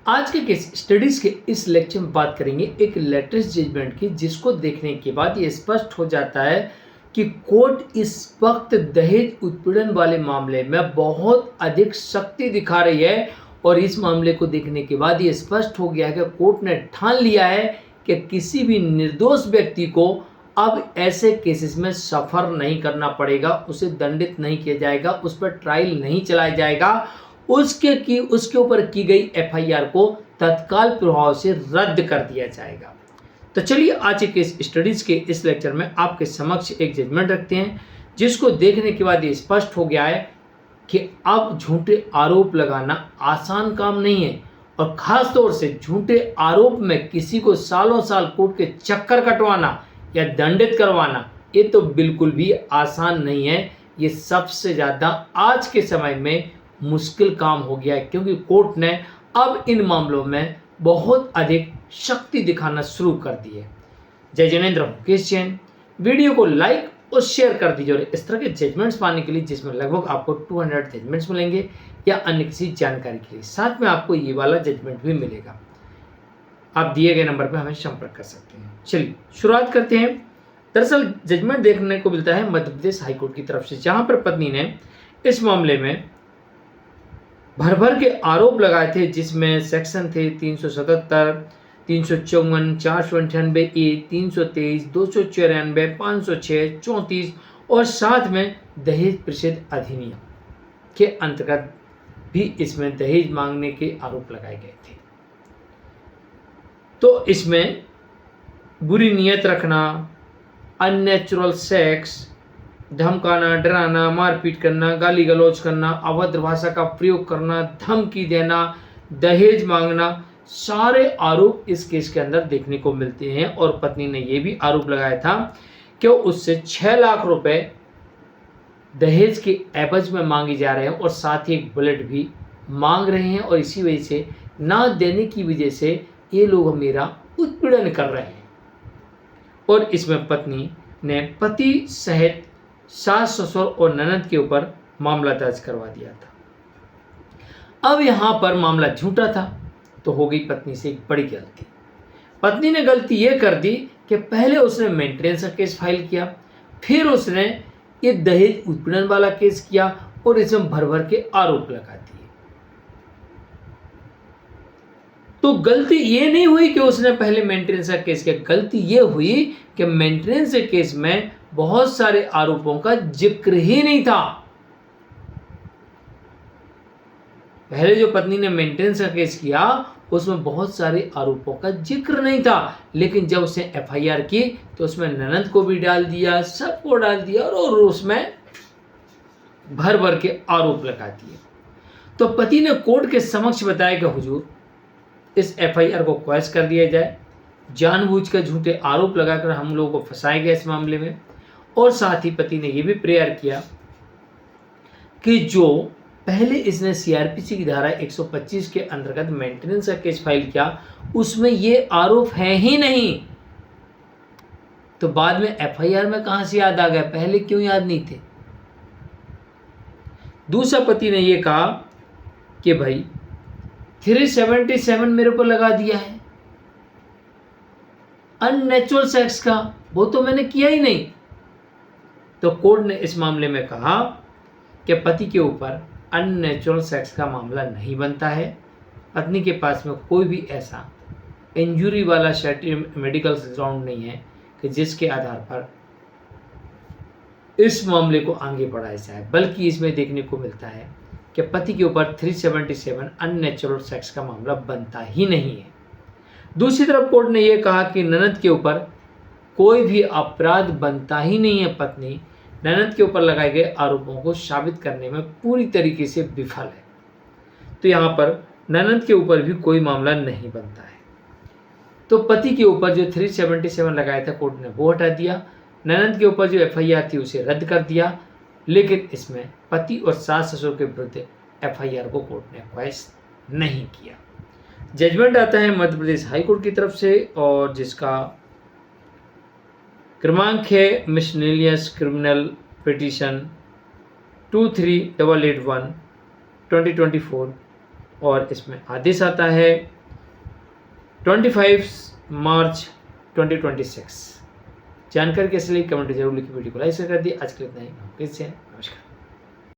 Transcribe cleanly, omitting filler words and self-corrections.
आज के case studies के इस लेक्चर में बात करेंगे एक लेटेस्ट जजमेंट की, जिसको देखने के बाद ये स्पष्ट हो जाता है कि कोर्ट इस वक्त दहेज उत्पीड़न वाले मामले में बहुत अधिक शक्ति दिखा रही है। और इस मामले को देखने के बाद ये स्पष्ट हो गया है कि कोर्ट ने ठान लिया है कि किसी भी निर्दोष व्यक्ति को अब ऐसे केसेस में सफ़र नहीं करना पड़ेगा, उसे दंडित नहीं किया जाएगा, उस पर ट्रायल नहीं चलाया जाएगा, उसके ऊपर की गई एफआईआर को तत्काल प्रभाव से रद्द कर दिया जाएगा। तो चलिए आज के इस स्टडीज के इस लेक्चर में आपके समक्ष एक जजमेंट रखते हैं, जिसको देखने के बाद ये स्पष्ट हो गया है कि अब झूठे आरोप लगाना आसान काम नहीं है। और ख़ास तौर से झूठे आरोप में किसी को सालों साल कोर्ट के चक्कर कटवाना या दंडित करवाना, ये तो बिल्कुल भी आसान नहीं है। ये सबसे ज़्यादा आज के समय में मुश्किल काम हो गया है, क्योंकि कोर्ट ने अब इन मामलों में बहुत अधिक शक्ति दिखाना शुरू कर दी है। जय जिनेंद्र मुकेश जैन। वीडियो को लाइक और शेयर कर दीजिए। और इस तरह के जजमेंट्स पाने के लिए, जिसमें लगभग आपको 200 जजमेंट्स मिलेंगे या अन्य किसी जानकारी के लिए, साथ में आपको ये वाला जजमेंट भी मिलेगा। आप दिए गए नंबर पर हमें संपर्क कर सकते हैं। चलिए शुरुआत करते हैं। दरअसल जजमेंट देखने को मिलता है मध्य प्रदेश हाईकोर्ट की तरफ से, जहां पर पत्नी ने इस मामले में भर भर के आरोप लगाए थे, जिसमें सेक्शन थे 377, 354, 498A, 323, 294, 506, 34 और साथ में दहेज प्रतिषेध अधिनियम के अंतर्गत भी इसमें दहेज मांगने के आरोप लगाए गए थे। तो इसमें बुरी नीयत रखना, अननेचुरल सेक्स, धमकाना, डराना, मारपीट करना, गाली गलौज करना, अभद्र भाषा का प्रयोग करना, धमकी देना, दहेज मांगना, सारे आरोप इस केस के अंदर देखने को मिलते हैं। और पत्नी ने यह भी आरोप लगाया था कि उससे 6 लाख रुपए दहेज के एवज में मांगे जा रहे हैं और साथ ही एक बुलेट भी मांग रहे हैं। और इसी वजह से ना देने की वजह से ये लोग मेरा उत्पीड़न कर रहे हैं। और इसमें पत्नी ने पति सहित सास, ससुर और ननद के ऊपर मामला दर्ज करवा दिया था। अब यहां पर मामला झूठा था, तो हो गई पत्नी से एक बड़ी गलती। पत्नी ने गलती यह कर दी कि पहले उसने मेंटेनेंस का केस फाइल किया, फिर उसने ये दहेज उत्पीड़न वाला केस किया और इसमें भर भर के आरोप लगा दिए। तो गलती ये नहीं हुई कि उसने पहले मेंटेनेंस का केस किया, गलती ये हुई कि मेंटेनेंस के केस में बहुत सारे आरोपों का जिक्र ही नहीं था। पहले जो पत्नी ने मेंटेनेंस का केस किया उसमें बहुत सारे आरोपों का जिक्र नहीं था, लेकिन जब उसने एफआईआर की तो उसमें ननद को भी डाल दिया, सबको डाल दिया और उसमें भर भर के आरोप लगा दिए। तो पति ने कोर्ट के समक्ष बताया कि हुजूर, इस एफआईआर को क्वैश कर दिया जाए। जानबूझकर झूठे आरोप लगाकर हम लोगों को फंसाया गया इस मामले में। और साथ ही पति ने यह भी प्रेयर किया कि जो पहले इसने सीआरपीसी की धारा 125 के अंतर्गत मेंटेनेंस का केस फाइल किया, उसमें ये आरोप है ही नहीं, तो बाद में एफआईआर में कहां से याद आ गया, पहले क्यों याद नहीं थे। दूसरा पति ने यह कहा कि भाई 377 मेरे को लगा दिया है, अननेचुरल सेक्स का वो तो मैंने किया ही नहीं। तो कोर्ट ने इस मामले में कहा कि पति के ऊपर अननेचुरल सेक्स का मामला नहीं बनता है। पत्नी के पास में कोई भी ऐसा इंजुरी वाला मेडिकल ग्राउंड नहीं है कि जिसके आधार पर इस मामले को आगे बढ़ाया जाए, बल्कि इसमें देखने को मिलता है कि पति के ऊपर 377 अननेचुरल सेक्स का मामला बनता ही नहीं है। दूसरी तरफ कोर्ट ने यह कहा कि ननद के ऊपर कोई भी अपराध बनता ही नहीं है। पत्नी ननद के ऊपर लगाए गए आरोपों को साबित करने में पूरी तरीके से विफल है, तो यहाँ पर ननद के ऊपर भी कोई मामला नहीं बनता है। तो पति के ऊपर जो 377 लगाया था, कोर्ट ने वो हटा दिया। ननद के ऊपर जो एफआईआर थी उसे रद्द कर दिया, लेकिन इसमें पति और सास ससुर के विरुद्ध एफआईआर को कोर्ट ने क्वैश नहीं किया। जजमेंट आता है मध्य प्रदेश हाईकोर्ट की तरफ से, और जिसका क्रमांक है मिसलेनियस क्रिमिनल पिटीशन 23881/2024 और इसमें आदेश आता है 25 मार्च 2026। जानकारी कैसे लगी कमेंट जरूर लिखिए, वीडियो को लाइक शेयर कर दिए। आज के लिए इतना ही, फिर से नमस्कार।